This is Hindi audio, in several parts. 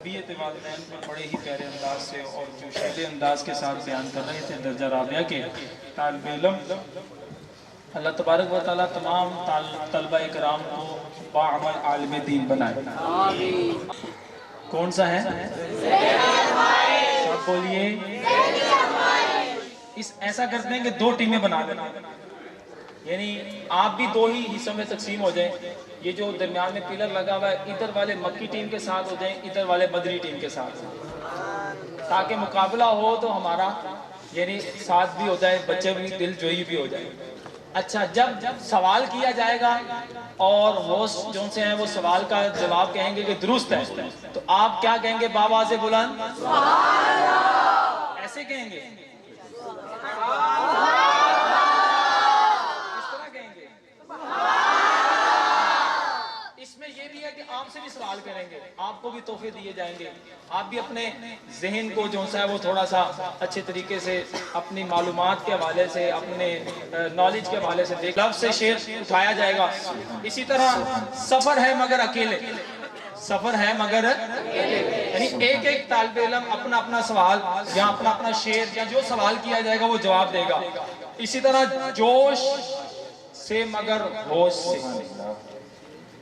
तबीयत वालिदैन पर बड़े ही प्यारे अंदाज से और जोशीले अंदाज के साथ बयान कर रहे थे दर्जा राबिया के तालिब इल्म। अल्लाह तबारक व तआला तमाम तलबा इकराम को बाअमल आलिम दीन बनाए। कौन सा है? सब बोलिए। इस ऐसा करते हैं कि दो टीमें बना देना, यानी आप भी दो ही हिस्सों में तकसीम हो जाएं। ये जो दरमियान में पिलर लगा हुआ है, इधर वाले मक्की टीम के साथ हो जाएं, इधर वाले बदरी टीम के साथ, ताकि मुकाबला हो तो हमारा यानी साथ भी हो जाए, बच्चे भी दिल जोई भी हो जाए। अच्छा, जब सवाल किया जाएगा और होस्ट जो से हैं वो सवाल का जवाब कहेंगे कि दुरुस्त है, तो आप क्या कहेंगे? बाबा से बुलंद ऐसे कहेंगे, इसमें यह भी है कि आपसे भी सवाल करेंगे, आपको भी तोहफे दिए जाएंगे। आप भी अपने जहन को जो है वो थोड़ा सा अच्छे तरीके से अपनी मालूमात के हवाले से, अपने नॉलेज के हवाले से देख, लफ्ज़ से शेर उठाया जाएगा। इसी तरह सफर है मगर अकेले, सफर है मगर यानी एक एक तालिब इल्म अपना अपना सवाल या अपना अपना शेर या जो सवाल किया जाएगा वो जवाब देगा। इसी तरह जोश से मगर होश से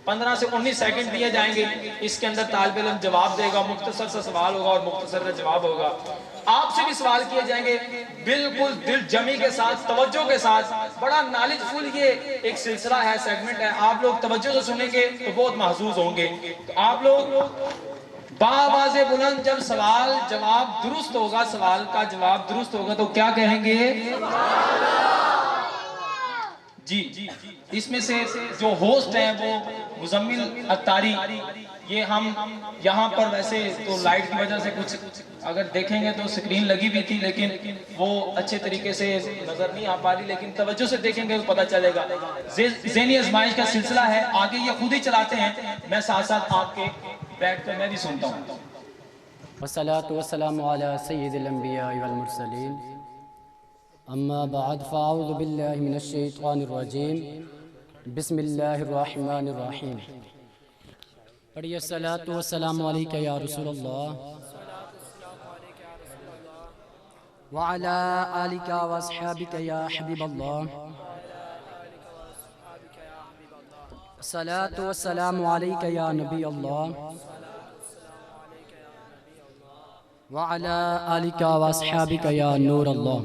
15 से 19 सेकंड दिए जाएंगे। इसके अंदर तालिब इल्म जवाब देगा, मुख्तसर सा सवाल होगा और मुख्तसर सा जवाब होगा। आपसे भी सवाल किए जाएंगे बिल्कुल दिल जमी के साथ, तवज्जो के साथ। बड़ा नॉलेजफुल ये एक सिलसिला है, सेगमेंट है। आप लोग तवज्जो से सुनेंगे तो बहुत महसूस होंगे। तो आप लोग बावाज़े बुलंद जब सवाल जवाब दुरुस्त होगा, सवाल का जवाब दुरुस्त होगा तो क्या कहेंगे? जी। इसमें से जो होस्ट हैं वो मुजम्मिल अत्तारी, ये हम यहाँ पर वैसे तो लाइट की वजह से कुछ अगर देखेंगे तो स्क्रीन लगी भी थी, लेकिन वो अच्छे तरीके से नजर नहीं आ पा रही, लेकिन तवज्जो से देखेंगे तो पता चलेगा। ज़हनी आज़माइश का सिलसिला है, आगे ये खुद ही चलाते हैं, मैं साथ साथ आपके बैठ कर मैं भी सुनता हूँ। वस्सलातु वस्सलामु अला सय्यिदिल अंबिया वल मुरसलीन, अम्मा बाद फ़अऊज़ु बिल्लाहि मिनश शैतानिर रजीम, बिस्मिल्लाहिर रहमानिर रहीम। पढ़िए सलातु वस्सलामु अलैका या रसूलल्लाह व अला आलिका व अस्हाबिका या हबीबल्लाह, सलातु वस्सलामु अलैका या नबी अल्लाह व अला आलिका व अस्हाबिका या नूर अल्लाह।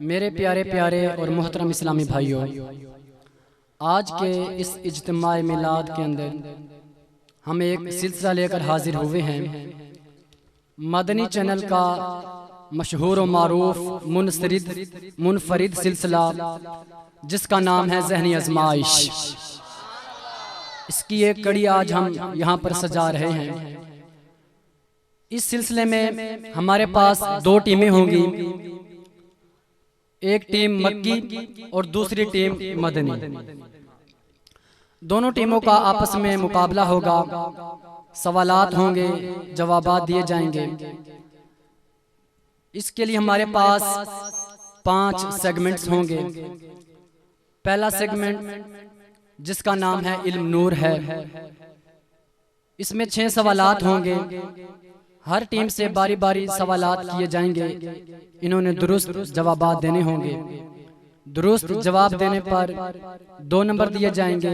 मेरे प्यारे प्यारे और मोहतरम इस्लामी भाइयों, आज के इस इज्तिमा मिलाद के अंदर हम एक सिलसिला लेकर हाजिर हुए हैं। मदनी चैनल का मशहूर व मारूफ मुनफरिद सिलसिला जिसका नाम है ज़हनी आज़माइश, इसकी एक कड़ी आज हम यहाँ पर सजा रहे हैं। इस सिलसिले में हमारे पास दो टीमें होंगी, एक टीम मक्की और दूसरी टीम मदनी। दोनों टीमों का आपस में मुकाबला होगा, सवालात होंगे, जवाबात दिए जाएंगे। इसके लिए हमारे पास 5 सेगमेंट्स होंगे। पहला सेगमेंट जिसका नाम है इल्म नूर है, इसमें 6 सवालात होंगे। हर टीम से बारी बारी सवालात किए जाएंगे, इन्होंने दुरुस्त जवाबात देने होंगे। दुरुस्त जवाब देने पर 2 नंबर दिए जाएंगे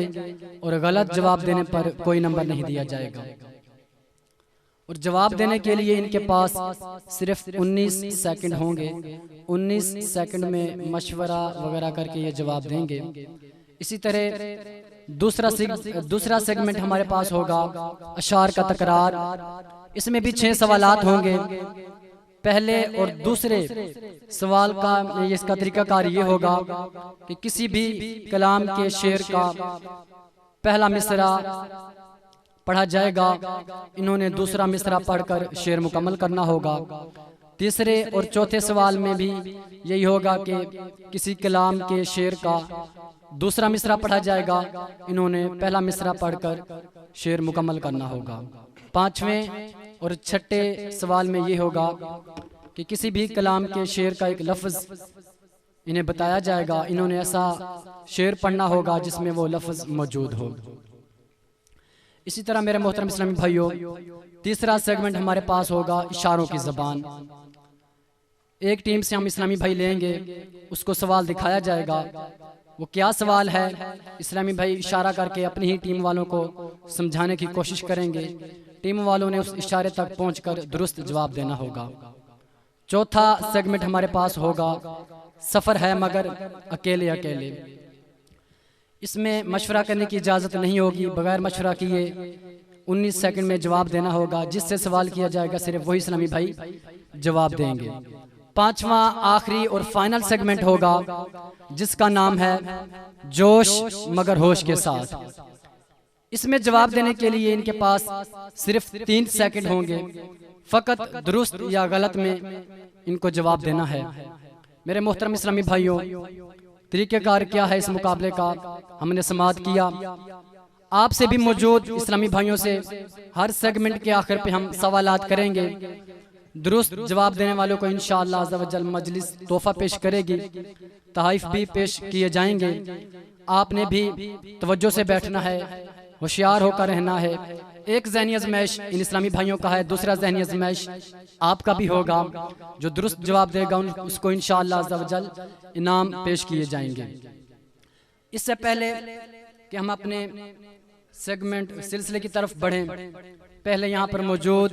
और गलत जवाब देने पर कोई नंबर नहीं दिया जाएगा। और जवाब देने के लिए इनके पास सिर्फ 19 सेकंड होंगे। 19 सेकंड में मशवरा वगैरह करके ये जवाब देंगे। इसी तरह दूसरा सेगमेंट हमारे पास होगा अशार का तकरार। इसमें भी 6 सवालात होंगे। पहले और दूसरे सवाल का इसका तरीकाकार ये होगा कि किसी भी कलाम के शेर का पहला मिसरा पढ़ा जाएगा, इन्होंने दूसरा मिसरा पढ़कर शेर मुकम्मल करना होगा। तीसरे और चौथे सवाल में भी यही होगा कि किसी कलाम के शेर का दूसरा मिसरा पढ़ा जाएगा, इन्होंने पहला मिसरा पढ़कर शेर मुकम्मल करना होगा। पांचवें और छठे सवाल में ये होगा कि किसी भी कलाम के शेर का एक लफ्ज़ इन्हें बताया जाएगा, इन्होंने ऐसा शेर पढ़ना होगा जिसमें वो लफ्ज़ मौजूद हो। इसी तरह मेरे मोहतरम इस्लामी भाइयों, तीसरा सेगमेंट हमारे पास होगा इशारों की ज़बान। एक टीम से हम इस्लामी भाई लेंगे, उसको सवाल दिखाया जाएगा। वो क्या सवाल है, इस्लामी भाई इशारा करके अपनी ही टीम वालों को समझाने की कोशिश करेंगे। टीम वालों ने उस इशारे तक पहुंचकर दुरुस्त जवाब देना होगा। चौथा सेगमेंट हमारे पास होगा सफ़र है मगर अकेले अकेले। इसमें मशवरा करने की इजाज़त नहीं होगी, बगैर मशवरा किए 19 सेकंड में जवाब देना होगा। जिससे सवाल किया जाएगा सिर्फ वही इस्लामी भाई जवाब देंगे। पांचवा आखिरी और फाइनल सेगमेंट होगा जिसका नाम है जोश मगर होश के साथ। इसमें जवाब देने के लिए इनके पास सिर्फ 3 सेकंड होंगे। फकत दुरुस्त या गलत में इनको जवाब देना है। मेरे मोहतरम इस्लामी भाइयों, तरीक़ेकार क्या है इस मुकाबले का हमने समाअत किया। आपसे भी मौजूद इस्लामी भाइयों से हर सेगमेंट के आखिर पे हम सवालात करेंगे। दुरुस्त जवाब देने वालों को इंशाअल्लाह अज़्ज़ा वजल मजलिस तोहफा पेश करेगी, तहफ़ भी पेश किए जाएंगे। आपने भी तवज्जो से बैठना है, होशियार होकर रहना है। एक ज़हनी आज़माइश इन इस्लामी भाइयों का है, दूसरा ज़हनी आज़माइश आपका भी होगा। जो दुरुस्त जवाब देगा उसको इंशाअल्लाह अज़्ज़ा वजल इनाम पेश किए जाएंगे। इससे पहले कि हम अपने सेगमेंट सिलसिले की तरफ बढ़ें, पहले यहाँ पर मौजूद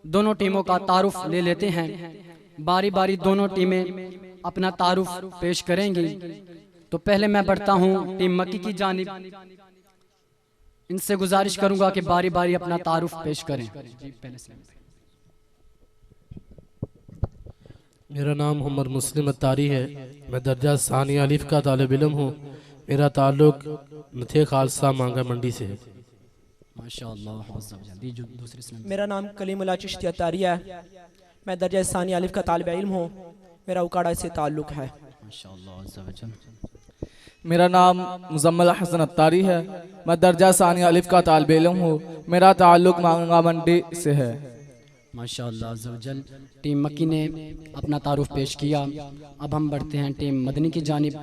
दोनों टीमों का तारुफ ले लेते हैं। बारी बारी दोनों टीमें अपना तारुफ पेश करेंगी। तो पहले मैं बढ़ता हूँ टीम मक्की की जानिब। इनसे गुजारिश करूंगा कि बारी बारी अपना तारुफ पेश करें। मेरा नाम मोहम्मद मुस्लिम अत्तारी है। मैं दर्जा सानी अलिफ का तालिब इल्म हूँ। मेरा ताल्लुक नथे खालसा मांगा मंडी से है। माशाअल्लाह। मेरा नाम कलीमुल्लाह चिश्ती अत्तारी है। मैं दर्जा सानी अलिफ का तालिब इल्म हूँ। मेरा उकाड़ा से ताल्लुक है। मेरा नाम मुजम्मल हसन अत्तारी है। मैं दर्जा सानी अलिफ का तालिब इल्म हूँ। मेरा ताल्लुक मांगा मंडी से है। माशाअल्लाह अज़्ज़वजल। टीम मक्की ने अपना तारुफ पेश किया। अब हम बढ़ते हैं टीम मदनी की जानिब।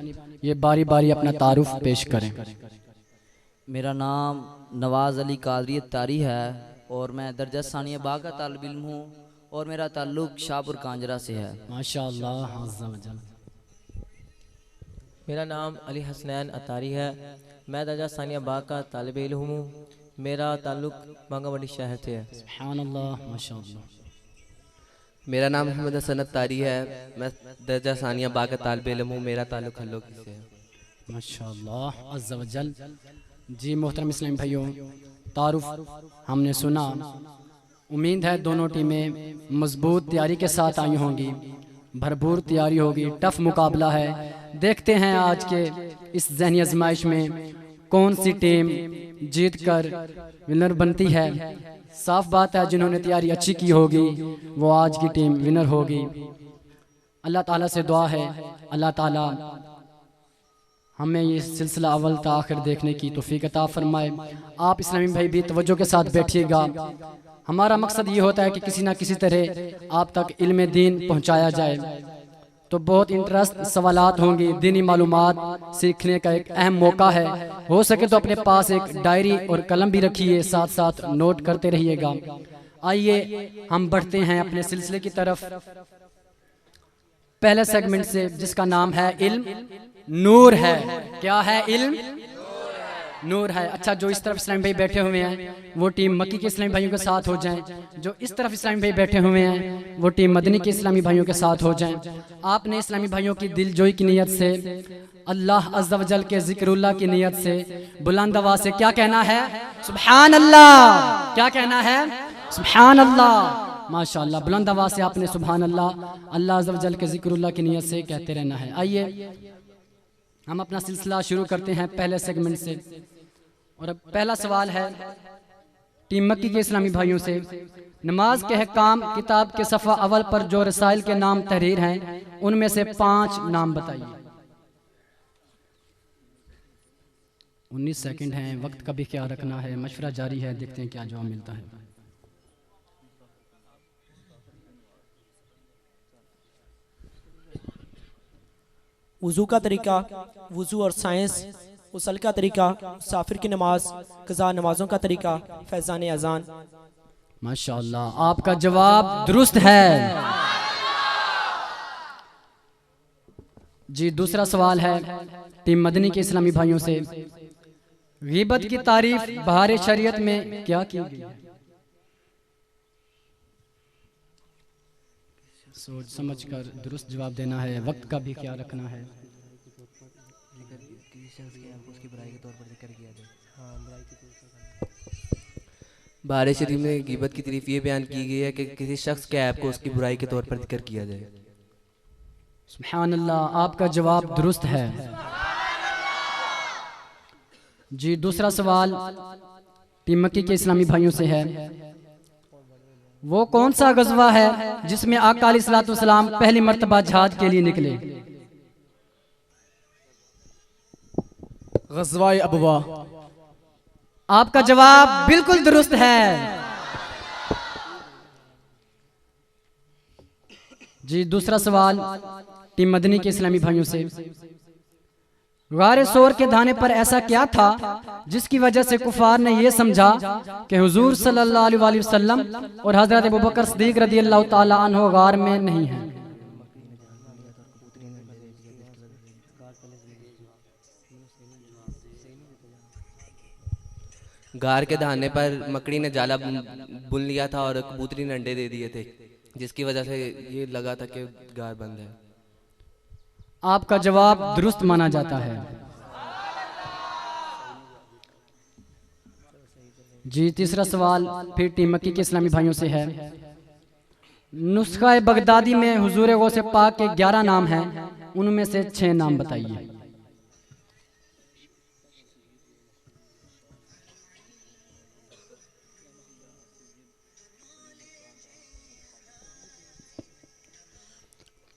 ये बारी बारी अपना तारुफ पेश करें। मेरा नाम नवाज़ अली कादरी अत्तारी है और मैं दर्जा सानिया बाग का तालिब इल्म हूँ और मेरा ताल्लुक शाहपुर कांजरा से है। माशाअल्लाह अज़्ज़वजल। मेरा नाम अली हसनैन अतारी है। मैं दर्जा सानिया बाग का तालिब इल्म हूँ। मेरा ताल्लुक बांगावली शहर से है। सुभानअल्लाह माशाअल्लाह। मेरा नाम मोहम्मद हसन अत्तारी है। मैं दर्जा सानिया बाग का तालिब इल्म हूँ। मेरा ताल्लुक हल्लोकी से है। माशाअल्लाह अज़्ज़ा वजल। जी मोहतरम इस्लामी भाइयों, तारुफ हमने सुना। उम्मीद है दोनों टीमें मजबूत तैयारी के साथ आई होंगी, भरपूर तैयारी होगी। टफ मुकाबला है। देखते हैं आज के इस ज़हनी आज़माइश में कौन सी टीम जीत कर विनर बनती है। साफ बात है जिन्होंने तैयारी अच्छी की होगी वो आज की टीम विनर होगी। अल्लाह ताला से दुआ है अल्लाह ताला हमें ये सिलसिला अव्वल ता आखिर देखने की तौफीक अता फरमाए। आप इस्लामी भाई भी तवज्जो के साथ बैठिएगा। हमारा मकसद ये होता है कि किसी ना किसी तरह आप तक इल्म दीन पहुंचाया जाए। तो बहुत इंटरेस्ट सवालात होंगी, दीनी मालूमात सीखने का एक अहम मौका है। हो सके तो अपने पास एक डायरी और कलम भी रखिए, साथ साथ नोट करते रहिएगा। आइए हम बढ़ते हैं अपने सिलसिले की तरफ, पहले सेगमेंट से जिसका नाम है इल्म नूर है। क्या है? इल्म नूर है। अच्छा, जो इस तरफ इस्लामी भाई बैठे हुए हैं वो टीम मक्की के इस्लामी भाइयों के साथ हो जाएं। जो इस तरफ इस्लामी भाई बैठे हुए हैं वो टीम मदनी के इस्लामी भाइयों के साथ हो जाएं। आपने इस्लामी भाइयों की दिलजोई की नीयत से, अल्लाह अज़्ज़ा वजल के ज़िक्रुल्लाह की नीयत से बुलंद आवाज़ से क्या कहना है? सुभान अल्लाह। क्या कहना है? सुभान अल्लाह। माशाअल्लाह, बुलंद आवाज़ से आपने सुभान अल्लाह, अल्लाह अज़्ज़ा वजल के ज़िक्रुल्लाह की नीयत से कहते रहना है। आइए हम अपना सिलसिला शुरू करते हैं पहले सेगमेंट से। और अब पहला सवाल है टीम मक्की के इस्लामी भाइयों से। नमाज के अहकाम किताब के सफ़ा अव्वल पर जो रसाइल के नाम तहरीर हैं उनमें से 5 नाम बताइए। 19 सेकंड हैं, वक्त का भी ख्याल रखना है। मशवरा जारी है, देखते हैं क्या जवाब मिलता है। वज़ू का तरीका, वज़ू और साइंस, गुस्ल का तरीका, मुसाफिर की नमाज, कज़ा नमाजों का तरीका, फैज़ान अजान। माशाअल्लाह, आपका जवाब दुरुस्त है। जी दूसरा सवाल है टीम मदनी के इस्लामी भाइयों से, ग़ीबत की तारीफ बहार शरीयत में क्या की गई? सोच समझ कर दुरुस्त जवाब देना है, वक्त का भी ख्याल रखना है। बहार शरीफ में गिबत की तारीफ ये बयान की गई है कि किसी शख्स के ऐप को उसकी बुराई के तौर पर जिक्र किया जाए। सुभान अल्लाह, आपका जवाब दुरुस्त है। जी दूसरा सवाल टीम मक्की के इस्लामी भाइयों से है, वो कौन सा गज़वा है जिसमें आका अलैहिस्सलातु वस्सलाम पहली मर्तबा जिहाद के लिए निकले? ग़ज़वा-ए अबवा। आपका जवाब बिल्कुल दुरुस्त है। जी दूसरा सवाल टीम मदनी के इस्लामी भाइयों से, गारे सोर के धाने पर ऐसा क्या था जिसकी वजह से कुफार ने यह समझा कि हुजूर सल्लल्लाहु अलैहि वसल्लम और हजरत अबू बकर सिद्दीक रदियल्लाहु ताला अन्हु गार में नहीं है? गार के धाने पर मकड़ी ने जाला बुन लिया था और कबूतरी ने अंडे दे दिए थे, जिसकी वजह से ये लगा था कि गार बंद है। आपका जवाब दुरुस्त माना जाता है। जी तीसरा सवाल फिर टीम मक्की के इस्लामी भाइयों से है, नुस्खा बगदादी में हुजूर गौसे पाक के 11 नाम हैं, उनमें से 6 नाम बताइए।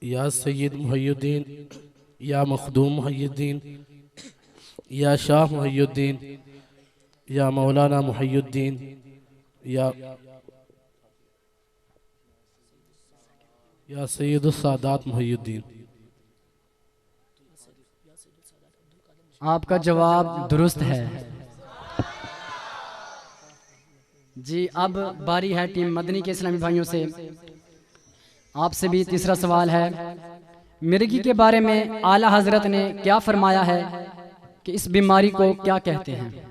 या सैयद मुहय्यद्दीन, या मखदूम मुहय्यद्दीन, या शाह मुहय्यद्दीन, या मौलाना मुहय्यद्दीन, या सैयदुस सादात मुहय्यद्दीन। आपका जवाब दुरुस्त है। जी अब बारी है टीम मदनी के इस्लामी भाइयों से, आपसे भी तीसरा सवाल है, मिर्गी के बारे में आला हजरत ने क्या फरमाया है कि इस बीमारी को क्या कहते हैं?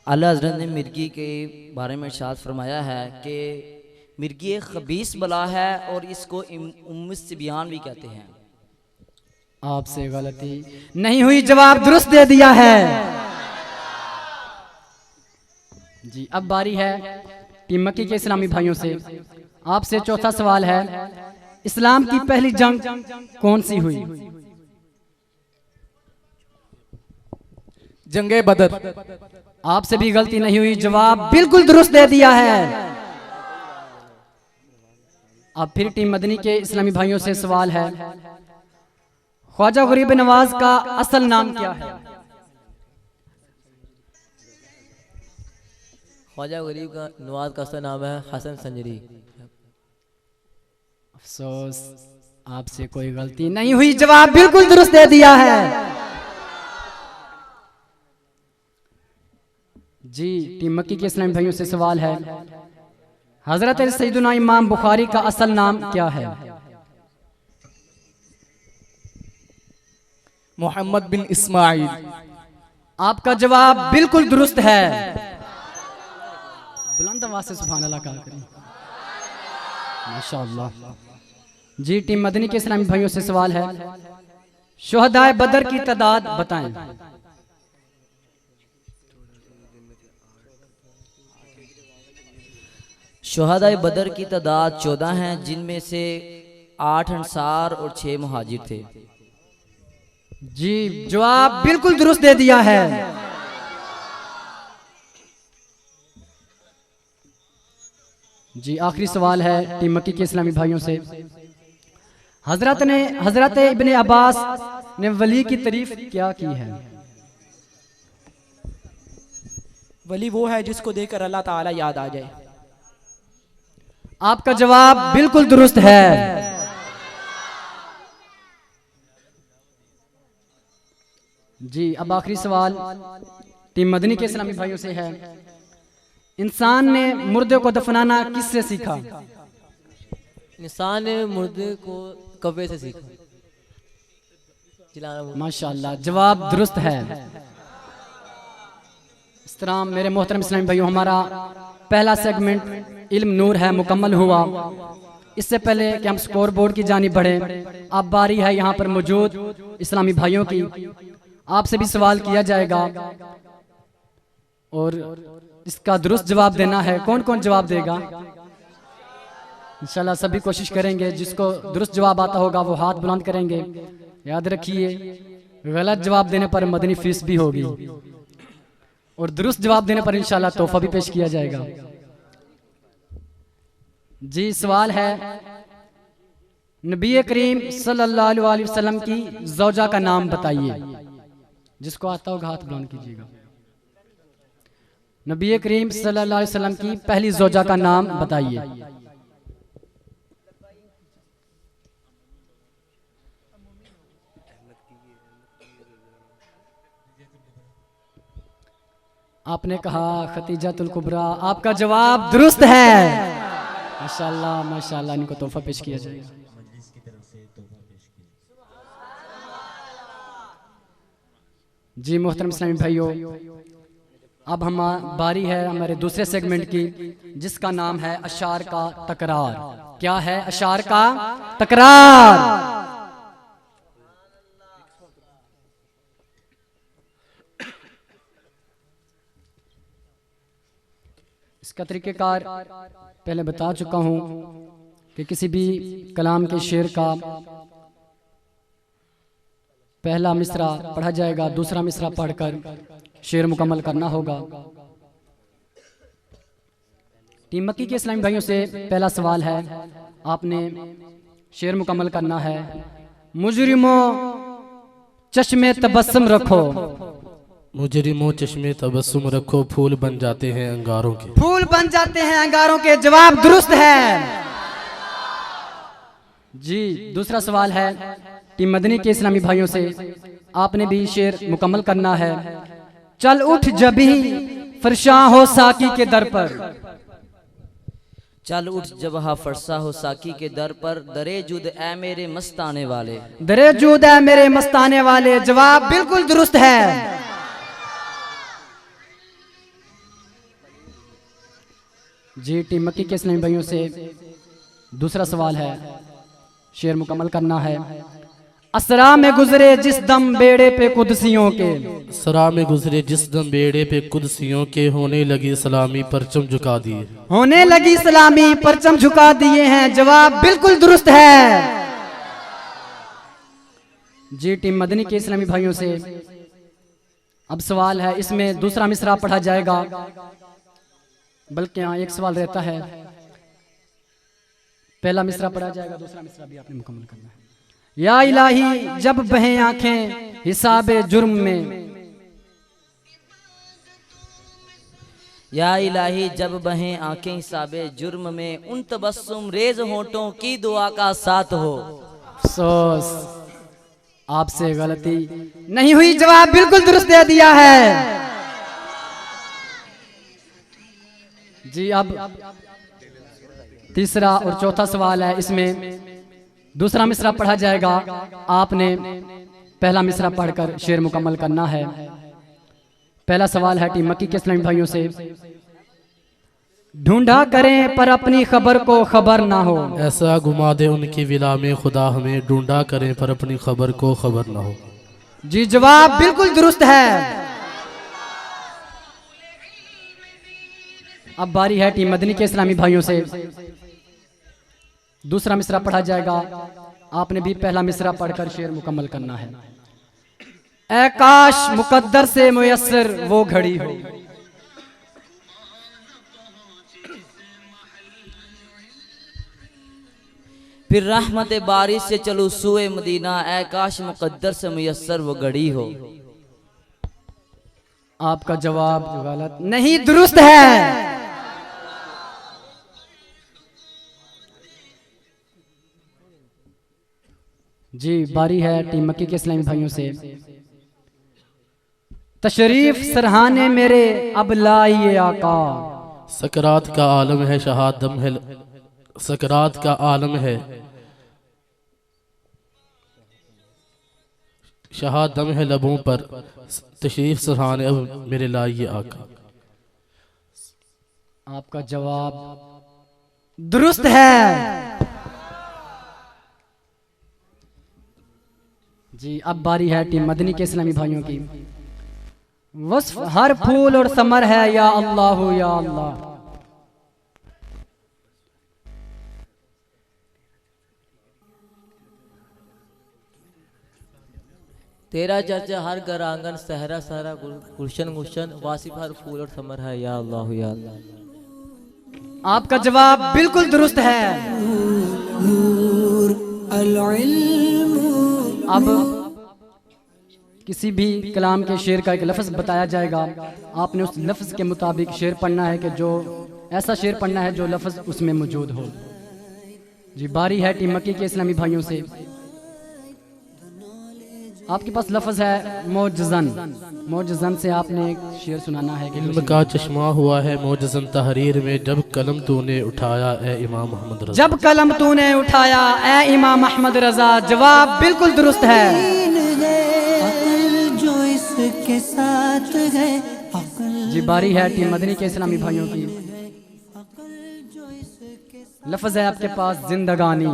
आला हजरत ने मिर्गी के बारे में इरशाद फरमाया है कि मिर्गी एक खबीस बला है और इसको उम्मिस सिबियान भी कहते हैं। आपसे गलती नहीं हुई, जवाब दुरुस्त दे दिया है। जी अब बारी है टीम मक्की के इस्लामी भाइयों से, आपसे चौथा सवाल है, इस्लाम की पहली जंग कौन सी हुई? जंगे बदर। आपसे भी गलती नहीं हुई, जवाब बिल्कुल दुरुस्त दे दिया है। अब फिर टीम मदनी के इस्लामी भाइयों से सवाल है, ख्वाजा गरीब नवाज का असल नाम क्या है? ख्वाजा गरीब का नवाज का असल नाम है हसन संजरी। अफसोस आपसे कोई गलती नहीं हुई, जवाब बिल्कुल दुरुस्त दे दिया है। जी टीम मक्की के इस्लामी भाइयों से सवाल है, हजरत सैयदुना इमाम बुखारी का असल नाम क्या है? मोहम्मद बिन इस्माइल। आपका जवाब बिल्कुल दुरुस्त है। बुलंद आवाज से सुभान अल्लाह कहा करें। माशाअल्लाह। जी टीम मदनी के इस्लामी भाइयों से सवाल है, शुहदाए बदर की तादाद बताएं। शुहदाए बदर की तादाद 14 हैं, जिनमें से 8 अंसार और 6 मुहाजिर थे। जी जवाब बिल्कुल दुरुस्त दे दिया है। जी आखिरी सवाल है टीम मक्की के इस्लामी भाइयों से, हजरत इब्ने अब्बास ने वली की तारीफ क्या की है? वली वो है जिसको देखकर अल्लाह ताला याद आ जाए। आपका जवाब बिल्कुल दुरुस्त है। जी अब आखिरी सवाल टीम मदनी के इस्लामी भाइयों से है। इंसान ने मुर्दे को दफनाना किससे सीखा? इंसान ने मुर्दे को कौवे से सीखा। माशाअल्लाह, जवाब दुरुस्त है। इस तरह मेरे मोहतरम इस्लामी भाइयों, हमारा पहला सेगमेंट इल्म नूर है मुकम्मल हुआ। इससे पहले कि हम स्कोर बोर्ड की जानिब बढ़े, अब बारी है यहाँ पर मौजूद इस्लामी भाइयों की। आपसे भी सवाल किया जाएगा और इसका दुरुस्त जवाब देना है। कौन कौन जवाब देगा? इंशाल्लाह सभी कोशिश करेंगे। जिसको दुरुस्त जवाब आता होगा वो हाथ बुलंद करेंगे। याद रखिए, गलत जवाब देने पर मदनी फीस भी होगी और दुरुस्त जवाब देने पर इंशाल्लाह तोहफा भी पेश किया जाएगा। जी सवाल है, नबी करीम सल्लल्लाहु अलैहि वसल्लम की ज़ौजा का नाम बताइए। जिसको आता होगा हाथ बुलंद कीजिएगा। नबी करीम सल्लल्लाहु अलैहि वसल्लम की पहली ज़ौजा का नाम बताइए। आपने कहा खतीजातुल कुबरा। आपका जवाब दुरुस्त है। माशाल्लाह माशाल्लाह, इनको तोहफा पेश किया जाएगा। जी मोहतरम इस्लामी भाइयों, अब हम बारी है हमारे दूसरे सेगमेंट की, जिसका नाम है अशार का तकरार। क्या है? अशार का तकरार। इसका तरीक़ेकार पहले बता चुका हूं कि किसी भी कलाम के शेर का पहला मिसरा पढ़ा जाएगा, दूसरा मिसरा पढ़कर शेर मुकम्मल करना होगा। टीम मक्की के इस्लामी भाइयों से पहला सवाल है, आपने शेर मुकम्मल करना है। मुजरिमों चश्मे तबस्सुम रखो। मुजरिमों चश्मे तबस्सुम रखो, फूल बन जाते हैं अंगारों के। फूल बन जाते हैं अंगारों के। जवाब दुरुस्त है। जी दूसरा सवाल है टीम मदनी के इस्लामी भाइयों से, आपने भी शेर मुकम्मल करना है। चल उठ जबी फरशा हो साकी के दर पर। चल उठ जब हा फरसा हो साकी के दर पर, दरे जुद ए मेरे मस्ताने वाले। दरे जुद है मेरे मस्ताने वाले। जवाब बिल्कुल दुरुस्त है। जी टीम मक्की के इस्लामी भाइयों से दूसरा सवाल है, शेर मुकम्मल करना है। असरा में गुजरे जिस दम बेड़े पे कुदसियों के। सरा में गुजरे जिस दम बेड़े पे कुदसियों के, होने लगी सलामी परचम झुका दिए। होने लगी सलामी परचम झुका दिए हैं। जवाब बिल्कुल दुरुस्त है। जी टीम मदनी के इस्लामी भाइयों से अब सवाल है, इसमें दूसरा मिसरा पढ़ा जाएगा, बल्कि यहाँ एक सवाल रहता है। पहला मिसरा पढ़ा जाएगा, दूसरा मिसरा भी आपने मुकम्मल करना है। या इलाही जब बहें आंखें हिसाबे जुर्म में। या इलाही जब बहें आंखें हिसाबे जुर्म में, उन तबस्सुम रेज होठों की दुआ का साथ हो। अफसोस, आपसे गलती नहीं हुई। जवाब बिल्कुल दुरुस्त दे दिया है। जी अब तीसरा और चौथा सवाल है, इसमें दूसरा मिसरा पढ़ा जाएगा। आपने पहला मिसरा पढ़कर शेर मुकम्मल करना है। पहला सवाल है टीम मक्की के इस्लामी भाइयों से, ढूंढा करें पर अपनी खबर को खबर ना हो। ऐसा घुमा दे उनकी विला में खुदा हमें, ढूंढा करें पर अपनी खबर को खबर ना हो। जी जवाब बिल्कुल दुरुस्त है। अब बारी है टीम मदनी के इस्लामी भाइयों से, दूसरा मिसरा पढ़ा जाएगा। आपने भी पहला मिसरा पढ़कर शेर मुकम्मल करना है। ऐ काश मुकद्दर से मुयस्सर वो घड़ी हो। फिर रहमत बारिश से चलो सुए मदीना, ऐ काश मुकद्दर से मुयस्सर वो घड़ी हो। आपका जवाब गलत नहीं, दुरुस्त है। जी बारी है टीम मक्की के इस्लामी भाइयों से, तशरीफ सरहाने मेरे अब लाइए आका। सकरात का आलम है शहादम है, सकरात का आलम है शहादम है लबों पर, तशरीफ सरहाने अब मेरे लाइए आका। आपका जवाब दुरुस्त है जी। अब बारी है टीम मदनी के इस्लामी भाइयों की। वस्फ हर फूल और समर है या अल्लाह या अल्लाह। तेरा चर्चा हर घर आंगन, सहरा सहरा गुलशन गुलशन, वासिफ हर फूल और समर है या अल्लाह या अल्लाह। आपका जवाब बिल्कुल दुरुस्त है। अब किसी भी कलाम के शेर का एक लफ्ज़ बताया जाएगा, आपने उस लफ्ज़ के मुताबिक शेर पढ़ना है कि जो ऐसा शेर पढ़ना है जो लफ्ज़ उसमें मौजूद हो जी। बारी है टीम मक्की के इस्लामी भाइयों से। आपके पास लफ्ज़ है मोजज़न। मोजज़न से आपने एक शेर सुनाना है कि इल्म का चश्मा हुआ है मोजज़न तहरीर में, जब कलम तूने उठाया ए इमाम अहमद रज़ा। जब कलम तूने उठाया ए इमाम अहमद रज़ा। जवाब बिल्कुल दुरुस्त है के साथ है जी। बारी है टीम मदनी के इस्लामी भाइयों की। लफ्ज़ है आपके पास जिंदगानी।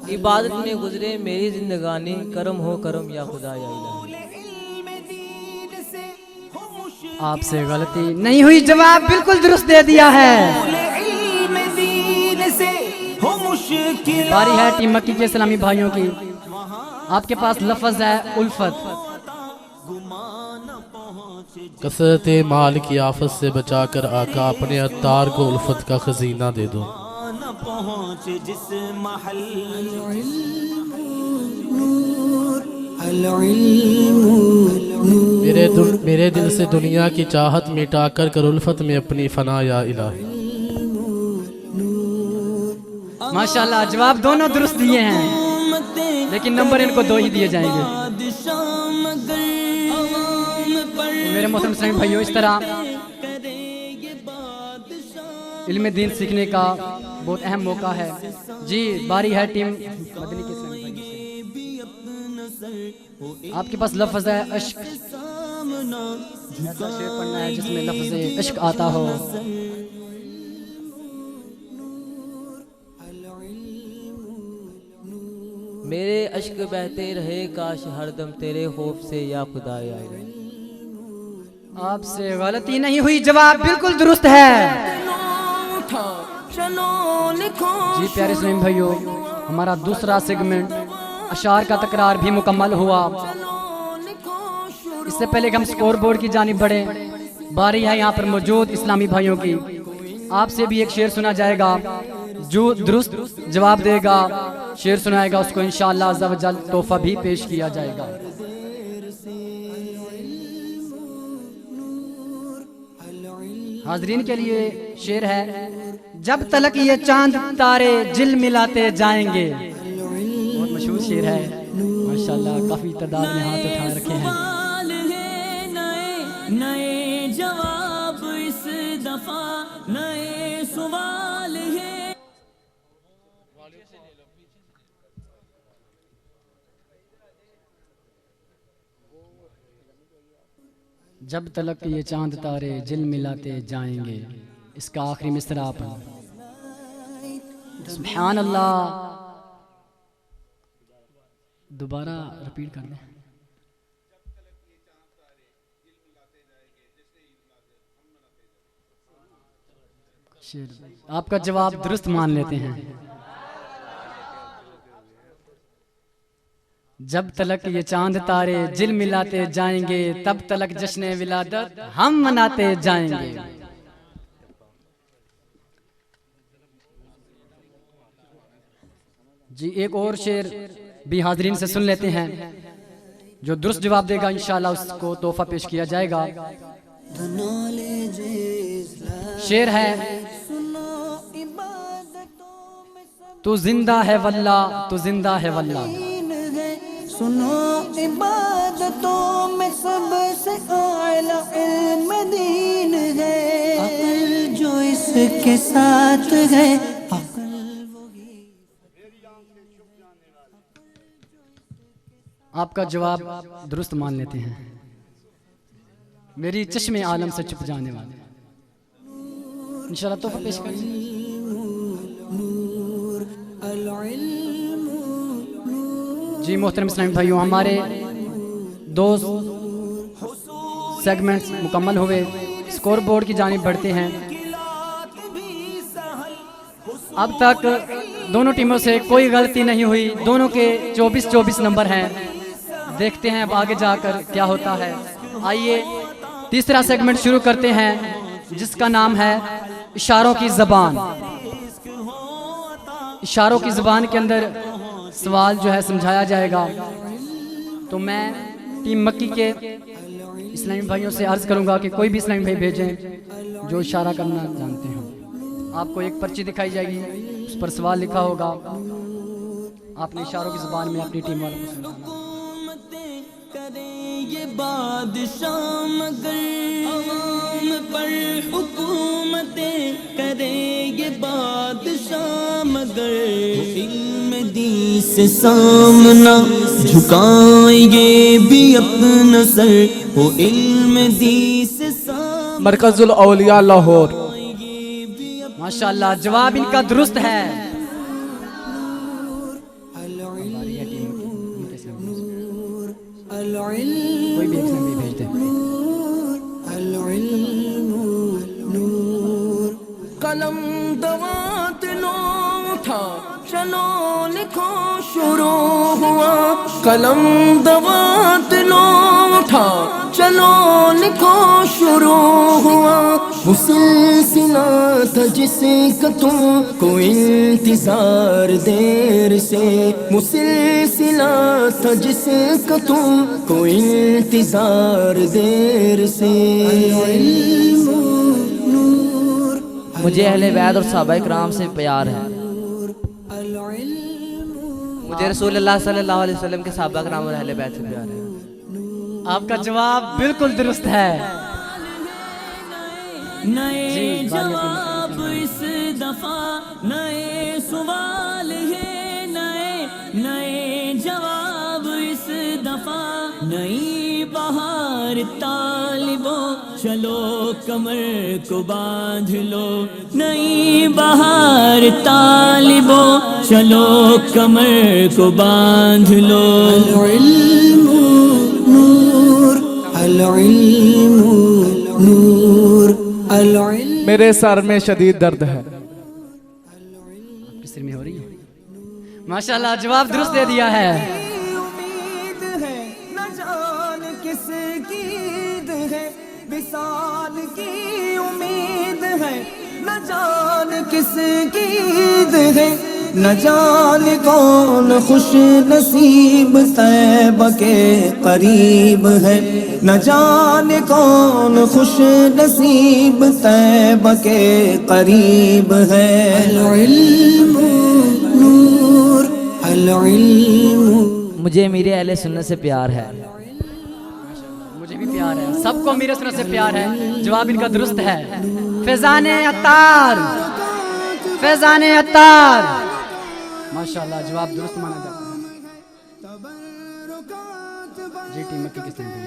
इबादत में गुजरे मेरी जिंदगानी, करम हो करम या खुदा या इलाही। आपसे गलती नहीं हुई, जवाब बिल्कुल दुरुस्त दे दिया है। बारी है टीम मक्की के इस्लामी भाइयों की। आपके पास लफ्ज़ है उल्फत। कसरत माल की आफत से बचाकर आका अपने अत्तार को उल्फत का खजीना दे दो। मेरे दिल से दुनिया की चाहत मिटा कर कर उल्फत में अपनी फना या इलाही। माशाल्लाह, जवाब दोनों दुरुस्त दिए हैं, लेकिन नंबर इनको 2 ही दिए जाएंगे। मेरे मोहतरम इस्लामी भाइयों, इस तरह इल्म दीन सीखने का बहुत अहम मौका है जी। बारी है टीम मदनी के इस्लामी भाइयों से। आपके पास लफ्ज़ है अश्क। ऐसा शेर पढ़ना है जिसमें लफ्ज़ अश्क आता हो। मेरे अश्क बहते रहे काश हरदम तेरे खौफ से या खुदा या इलाही। आपसे गलती नहीं हुई, जवाब बिल्कुल दुरुस्त है जी। प्यारे इस्लामी भाइयों, हमारा दूसरा सेगमेंट अशार का तकरार भी मुकम्मल हुआ। इससे पहले कि हम स्कोर बोर्ड की जानिब बढ़े, बारी है यहाँ पर मौजूद इस्लामी भाइयों की। आपसे भी एक शेर सुना जाएगा, जो दुरुस्त जवाब देगा, शेर सुनाएगा, उसको इंशाअल्लाह अज़्ज़ा वजल तोहफा भी पेश किया जाएगा। हाजरीन के लिए शेर है, जब तलक ये चांद तारे जिल मिलाते जाएंगे। बहुत मशहूर शेर है माशाल्लाह, काफी तादाद में हाथ उठा रखे हैं। नए जवाब इस दफा नए सवाल है। जब तलक ये चांद तारे जिल मिलाते जाएंगे, इसका आखिरी मिसरा अपन सुभान अल्लाह। दोबारा रिपीट कर दें। आपका जवाब दुरुस्त मान लेते हैं। जब तलक ये चांद तारे जिल मिलाते जाएंगे, तब तलक जश्न विलादत हम मनाते जाएंगे। जी एक और शेर भी हाजरीन से सुन लेते हैं, जो दुरुस्त जवाब देगा इंशाल्लाह उसको तोहफा पेश किया जाएगा। शेर है, तू जिंदा है वल्ला, तू जिंदा है वल्ला। सुनो इबादतों में सबसे आला इल्म दीन है, अक्ल जो इसके साथ है। आपका जवाब दुरुस्त मान लेते हैं। मेरी चश्मे आलम से छुप जाने वाले, इंशाल्लाह तोहफा पेश करेंगे। जी मोहतरम इस्लामी भाइयों, हमारे 2 सेगमेंट्स मुकम्मल हुए। स्कोर बोर्ड की जानिब बढ़ते हैं। अब तक दोनों टीमों से कोई गलती नहीं हुई, दोनों के 24-24 नंबर हैं। देखते हैं अब आगे जाकर क्या होता है। आइए तीसरा सेगमेंट शुरू करते हैं, जिसका नाम है इशारों की ज़बान। इशारों की ज़बान के अंदर सवाल जो है समझाया जाएगा। तो मैं टीम मक्की के इस्लामी भाइयों से अर्ज़ करूंगा कि कोई भी इस्लामी भाई भेजें जो इशारा करना जानते हैं। आपको एक पर्ची दिखाई जाएगी, उस पर सवाल लिखा होगा। आपने इशारों की ज़बान में अपनी टीम वालों को समझाना। ये बादशाह मगर अवाम पर हुकूमतें करे, ये बादशाह मगर इल्म दी से सामना झुकाएंगे भी अपना सर, वो इल्म दी से सामना। मरकजुल औलिया लाहौर। माशाल्लाह, जवाब इनका दुरुस्त है। कोई भी एग्जाम भी भेज दे। कलम दवात लो उठा, चलो लिखो शुरू हुआ। कलम दवात लो उठा, चलो लिखो शुरू हुआ। वो सिलसिला था जिसका तुमको इंतजार देर से, वो सिलसिला था जिसका तुमको इंतजार देर से। मुझे अहले बैत और सहाबाए किराम से प्यार है। मुझे रसूलुल्लाह सल्लल्लाहु अलैहि वसल्लम के सहाबा किराम और अहले बैत से प्यार है। आपका जवाब बिल्कुल दुरुस्त है। नए जवाब इस दफा, नए सवाल है, नए जवाब इस दफा। नई बहार तालिबो, चलो कमर को बांध लो। नई बहार तालिबो, चलो कमर को बांध लो। अल-इल्मु नूर, अल-इल्मु नूर, अल-इल्म। मेरे सर में शदीद दर्द है। आपके सिर में हो रही है? माशाल्लाह, जवाब दुरुस्त दे दिया है। उम्मीद है न जान किसकी ईद है, विसाल की उम्मीद है न जान किसकी ईद है। न जाने कौन खुश नसीब तैबा के करीब है, न जाने कौन खुश नसीब तैबा के करीब है। अल-इल्मु नूर, अल-इल्मु। मुझे मेरे अहले सुन्नत से प्यार है। मुझे भी प्यार है, सबको मेरे सुन्नत से प्यार है। जवाब इनका दुरुस्त है। फैजाने अत्तार, फैजाने अत्तार। माशाल्लाह, जवाब दुरुस्त माना जाता है। जी टीम मक्की किस टाइम पे?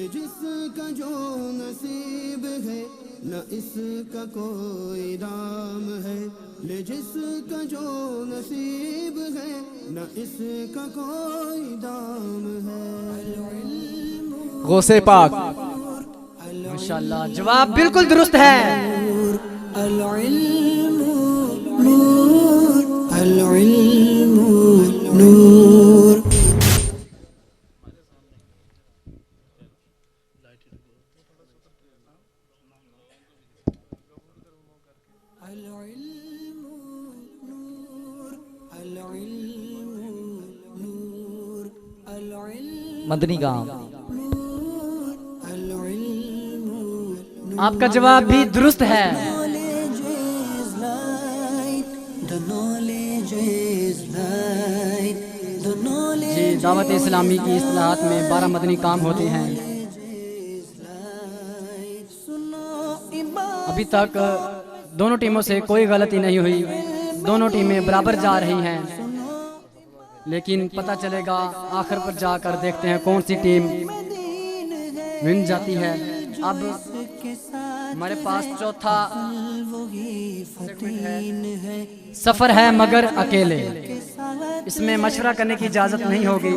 जिसका जो नसीब है न इसका कोई दाम है, ले जिसका जो नसीब है न इसका कोई दाम है। गौसे पाक। माशाल्लाह, जवाब बिल्कुल दुरुस्त है। अल-इल्मु नूर, अल-इल्मु नूर। मदनी गांव। आपका जवाब भी दुरुस्त है। knowledge is light, the knowledge is light, the knowledge जी, दावत इस्लामी की इस्तिलाहात में 12 मदनी काम होते हैं। अभी तक दोनों टीमों से कोई गलती नहीं हुई, दोनों टीमें बराबर जा रही हैं, लेकिन पता चलेगा आखिर पर जाकर देखते हैं कौन सी टीम विन जाती है। अब हमारे पास चौथा सफर है मगर अकेले। इसमें मशवरा करने की इजाजत नहीं होगी।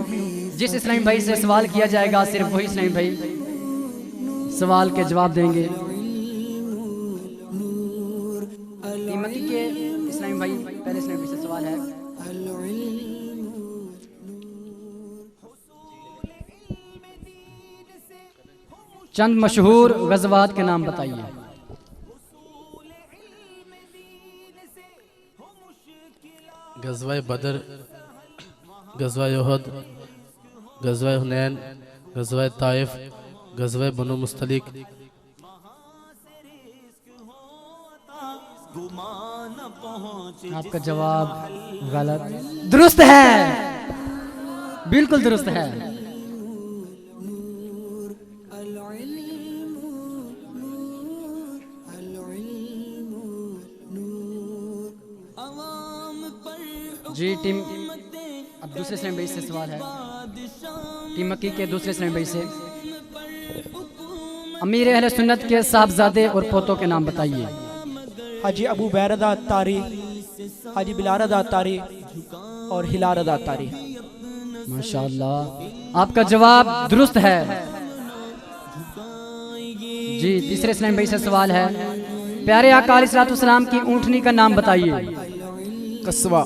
जिस इस्लामी भाई से सवाल किया जाएगा सिर्फ वही इस्लामी भाई सवाल के जवाब देंगे। कीमती के इस्लामी भाई पहले इस्लामी भाई से सवाल है। चंद मशहूर गज़वात के नाम बताइए। गज़वा बदर, गज़वा उहद, गज़वा हुनैन, गज़वा ताइफ, गज़वा बनु मुस्तलिक। आपका जवाब गलत। दुरुस्त है, बिल्कुल दुरुस्त है। जी टीम, अब दूसरे इस्लामी भाई से सवाल है। टीम मक्की के दूसरे इस्लामी भाई से अमीर अहले सुन्नत के साहबजादे और पोतों के नाम बताइए। हाजी अबू बैरदा तारी, हाजी बिलारदा तारी और हिलारदा तारी। माशाअल्लाह, आपका जवाब दुरुस्त है। जी तीसरे इस्लामी भाई से सवाल है। प्यारे आका अलैहिस्सलाम की ऊँटनी का नाम बताइए। कस्वा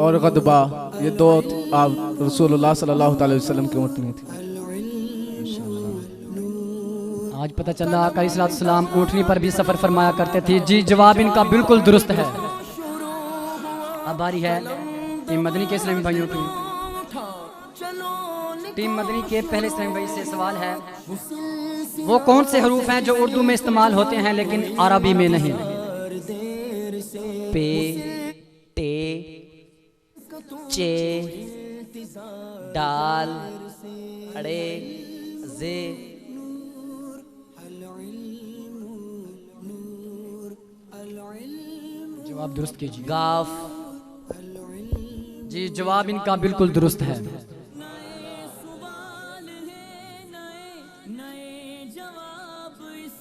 और गदबा, ये दो आप रसूलुल्लाह सल्लल्लाहु अलैहि वसल्लम की ऊँटनी थी। आज पता चला आका अलैहिस्सलाम ऊँटनी पर भी सफर फरमाया करते थे। जी जवाब इनका बिल्कुल दुरुस्त है। अब बारी है टीम मदनी के इस्लामी भाइयों की। टीम मदनी के पहले इस्लामी भाई से सवाल है। वो कौन से हरूफ हैं जो उर्दू में इस्तेमाल होते हैं लेकिन अरबी में नहीं? पे, टे, चे, डाल, अड़े, जे। जवाब दुरुस्त कीजिए। गाफ। जी जवाब इनका बिल्कुल दुरुस्त है।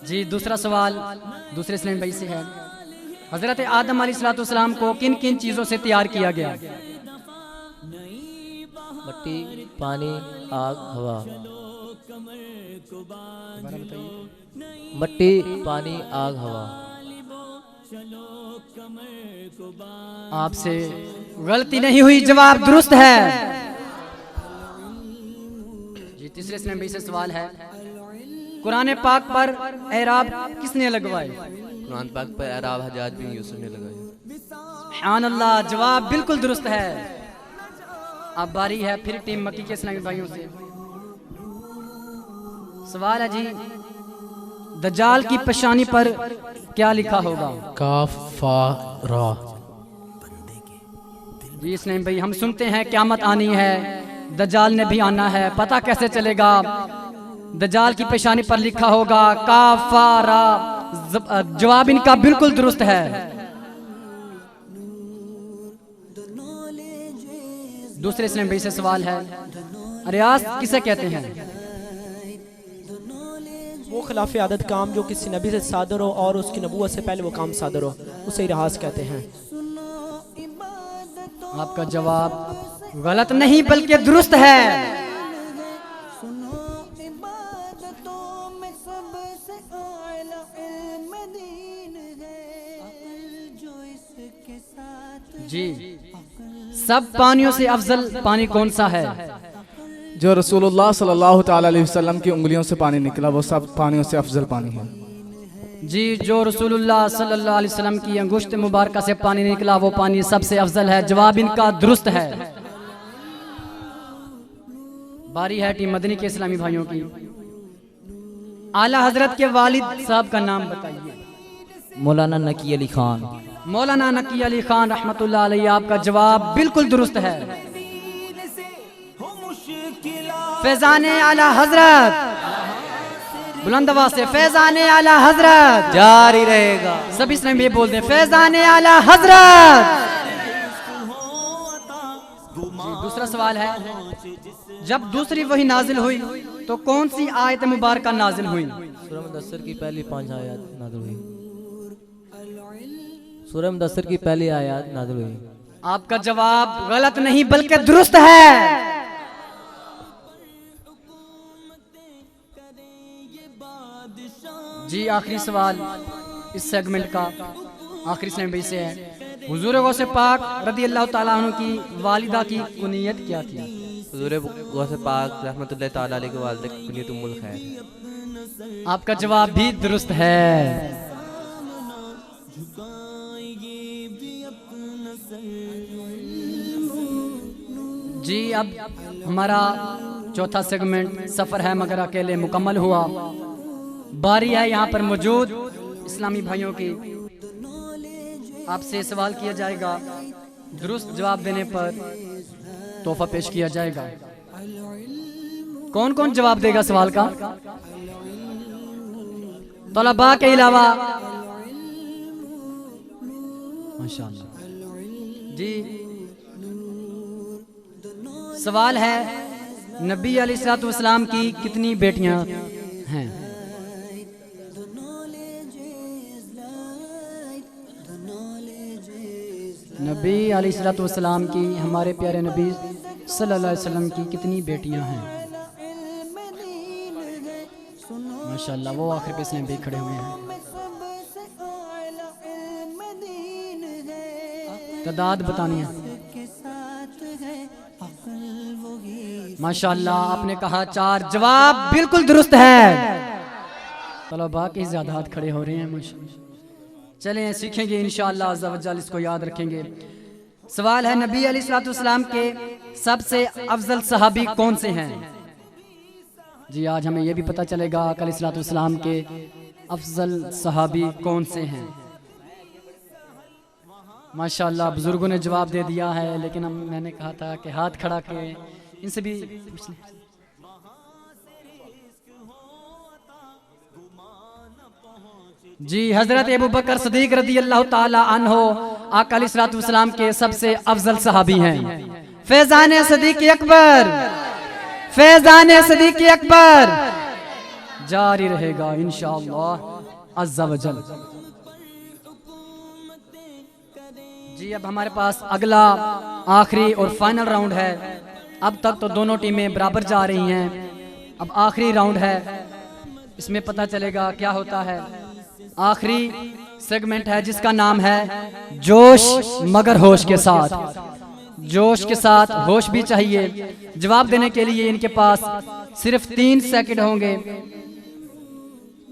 जी दूसरा सवाल दूसरे इस्लामी भाई से है। हजरत आदम अलैहिस्सलाम को किन किन चीज़ों से तैयार किया गया? मट्टी, पानी, आग, हवा। मट्टी, पानी, आग, हवा। आपसे गलती नहीं हुई, जवाब दुरुस्त है। जी तीसरे इस्लामी भाई से सवाल है। कुरान पाक पर एराब किसने लगवाए? कुरान पाक पर एराब हज्जाज बिन यूसुफ ने लगाया। सुभान अल्लाह, जवाब बिल्कुल दुरुस्त है। अब बारी है फिर टीम मक्की के इस्लामी भाइयों से। सवाल है जी, दज्जाल की पेशानी पर क्या लिखा होगा? काफ फा रा। जी इस्लामी भाई, हम सुनते हैं क़यामत आनी है, दज्जाल ने भी आना है, पता कैसे चलेगा? दज्जाल की पेशानी पर लिखा होगा काफारा। जवाब इनका बिल्कुल दुरुस्त है। दूसरे इस्लामी भाई से सवाल है। रियाज किसे कहते हैं? वो खिलाफ आदत काम जो किसी नबी से सादर हो और उसकी नबूवत से पहले वो काम सादर हो, उसे रियाज कहते हैं। आपका जवाब गलत नहीं बल्कि दुरुस्त है। जी सब पानियों से अफजल पानी कौन सा है? जो रसूलुल्लाह सल्लल्लाहु ताला अलैहि वसल्लम की उंगलियों से पानी निकला वो सब पानियों से अफजल पानी है। जी जो रसूलुल्लाह सल्लल्लाहु अलैहि वसल्लम की अंगुश्त मुबारक से पानी निकला वो पानी सबसे अफजल है। जवाब इनका दुरुस्त है। बारी है टीम मदनी के इस्लामी भाइयों की। आला हजरत के वालिद साहब का नाम बताइए। मौलाना नकी अली खान। मौलाना नकी अली खान रहमतुल्लाह अलैहि। आपका जवाब बिल्कुल दुरुस्त है। फैजाने आला हजरत, बुलंद आवाज से फैजाने आला हजरत जारी रहेगा। सभी इसमें भी बोल दें फैजाने आला हजरत। जी, दूसरा सवाल है, जब दूसरी वही नाजिल हुई तो कौन सी आयत मुबारका नाजिल हुई? सूरह मुदस्सिर की पहली 5 आयत नाज़िल हुई। सूरह मुदस्सिर की पहली आयत नाज़िल हुई। आपका जवाब गलत नहीं बल्कि दुरुस्त है। जी, आखिरी सवाल इस सेगमेंट का आखिरी सेगमेंट से है, हुजूर गौसे पाक रदी अल्लाह ताला अन्हु की वालिदा की कुनियत क्या थी? हुजूर गौसे पाक रहमतुल्लाह ताला अलैहि के वालिद की कुनियत उम्मुल खैर। आपका जवाब भी दुरुस्त है। जी, अब हमारा चौथा सेगमेंट सफर है मगर अकेले मुकम्मल हुआ। बारी है यहाँ पर मौजूद इस्लामी भाइयों की। आपसे सवाल किया जाएगा, दुरुस्त जवाब देने पर तोहफा पेश किया जाएगा। कौन कौन जवाब देगा सवाल का? तलबा के अलावा माशाअल्लाह। जी, सवाल है, नबी अलैहिस्सलाम की कितनी बेटियां हैं? नबी अलैहिस्सलाम की, हमारे प्यारे नबी सल्लल्लाहु अलैहि वसल्लम की कितनी बेटियां हैं? माशाअल्लाह, वो आखिर पे इसमें भी खड़े हुए हैं। तादाद बतानी है। माशाअल्लाह, आपने कहा 4। जवाब बिल्कुल दुरुस्त है। तलबा के ज्यादा हाथ खड़े हो रहे हैं माशाअल्लाह। चलें सीखेंगे इंशाअल्लाह अज़्ज़ा वजल, इसको याद रखेंगे। सवाल है, नबी अलैहिस्सलाम के सबसे अफजल सहाबी कौन से हैं? जी, आज हमें यह भी पता चलेगा आका अलैहिस्सलाम के अफजल सहाबी कौन से हैं। माशाअल्लाह, बुजुर्गों ने जवाब दे दिया है, लेकिन मैंने कहा था कि हाथ खड़ा के इनसे भी पूछ लें। जी, हजरत अबू बकर सिद्दीक रदी अल्लाह ताला अन्हो आका अलैहिस्सलाम के सबसे अफजल सहाबी हैं। फैजाने सिद्दीक अकबर, फैजाने सिद्दीक अकबर जारी रहेगा इंशाअल्लाह अज़्ज़ा वजल। जी, अब हमारे पास अगला आखिरी और फाइनल राउंड है। अब तक तो दोनों टीमें बराबर जा रही हैं, अब आखिरी राउंड है, इसमें पता चलेगा क्या होता है। आखिरी सेगमेंट है जिसका नाम है जोश मगर होश के साथ। जोश के साथ होश भी चाहिए। जवाब देने के लिए इनके पास सिर्फ 3 सेकंड होंगे।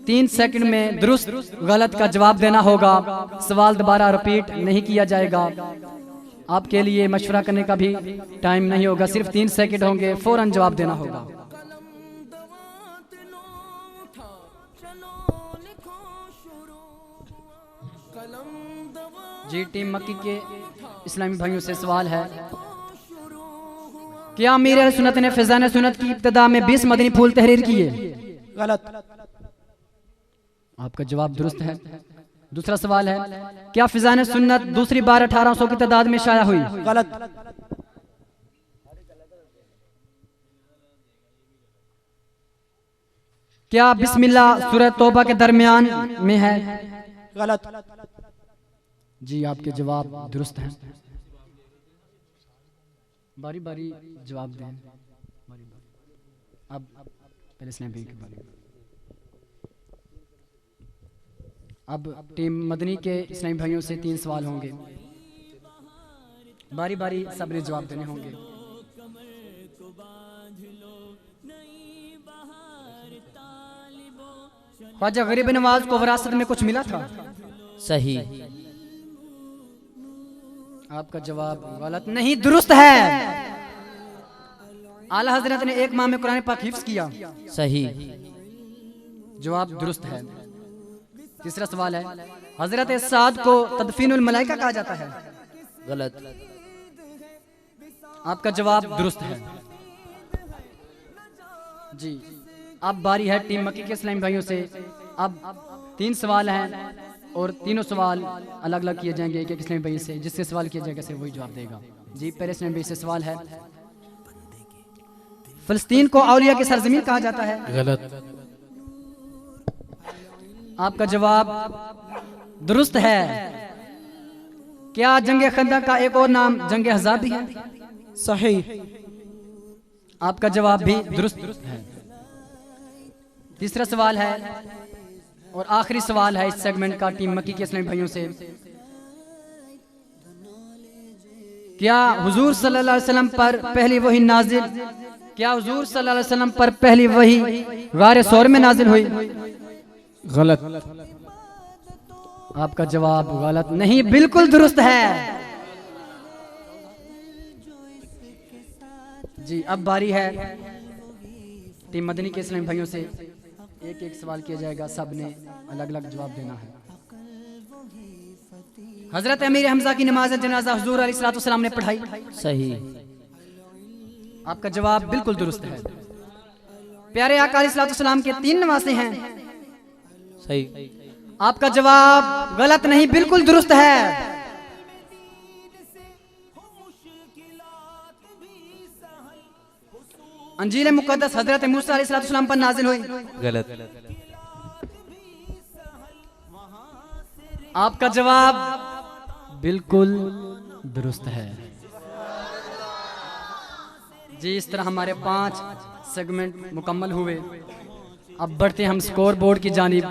3 सेकंड में दुरुस्त गलत का जवाब देना होगा। सवाल दोबारा रिपीट नहीं किया जाएगा। आपके लिए मशवरा करने का भी टाइम नहीं होगा, सिर्फ 3 सेकंड होंगे, फौरन जवाब देना होगा। जी, टीम मक्की के इस्लामी भाइयों से सवाल है, क्या अमीर अहले सुन्नत ने फैज़ान सुन्नत की इब्तिदा में 20 मदनी फूल तहरीर किए? गलत। आपका जवाब दुरुस्त है। दूसरा सवाल है, क्या फैज़ान सुन्नत दूसरी बार 1800 की तादाद में शाया हुई? गलत। क्या बिस्मिल्लाह सूरह तौबा के दरमियान में है? गलत। जी, आपके जवाब दुरुस्त हैं। बारी बारी जवाब दें। अब पहले इसने भी अब टीम मदनी के इस्लामी भाइयों से 3 सवाल होंगे, बारी बारी सबने जवाब देने होंगे। ख्वाजा गरीब नवाज को विरासत में कुछ मिला था? सही। आपका जवाब गलत नहीं, दुरुस्त है। आला हजरत ने 1 माह में कुरान पाक हिफ्ज किया? सही। जवाब दुरुस्त है। तीसरा सवाल है, हजरत साद को तदफीनुल मलाइका कहा जाता है। गलत। आपका जवाब दुरुस्त है जी। अब बारी है टीम मक्की के इस्लामी भाइयों से। अब 3 सवाल हैं और तीनों सवाल अलग अलग किए जाएंगे एक एक इस्लामी भाई से। जिससे सवाल किया जाएगा सिर्फ वही जवाब देगा जी। पहले इस्लामी भाई से सवाल है, फिलिस्तीन को औलिया की सरजमीन कहा जाता है। गलत। आपका जवाब दुरुस्त है। क्या जंग खंदक का एक और नाम जंग अहज़ाब भी है? सही। आपका जवाब भी दुरुस्त है। तीसरा सवाल है और आखिरी सवाल है इस सेगमेंट का टीम मक्की के इस्लामी भाइयों से। क्या हुजूर सल्लल्लाहु अलैहि वसल्लम पर पहली वही नाजिल गारे सौर में नाजिल हुई? गलत। आपका जवाब गलत नहीं, बिल्कुल दुरुस्त है जी। अब बारी है टीम मदनी के इस्लामी भाइयों से। एक एक सवाल किया जाएगा, सब ने अलग अलग जवाब देना है। हजरत अमीर हमजा की नमाज जनाजा हुजूर अलैहिस्सलाम ने पढ़ाई। सही। आपका जवाब बिल्कुल दुरुस्त है। प्यारे आका अलैहिस्सलाम के 3 नवासे हैं। सही। आपका जवाब गलत नहीं, बिल्कुल दुरुस्त है। अंजील मुकद्दस हजरत मूसा अलैहिस्सलाम पर नाजिल हुई। गलत। आपका जवाब बिल्कुल दुरुस्त है जी। इस तरह हमारे 5 सेगमेंट मुकम्मल हुए। अब बढ़ते हम स्कोर बोर्ड की जानिब।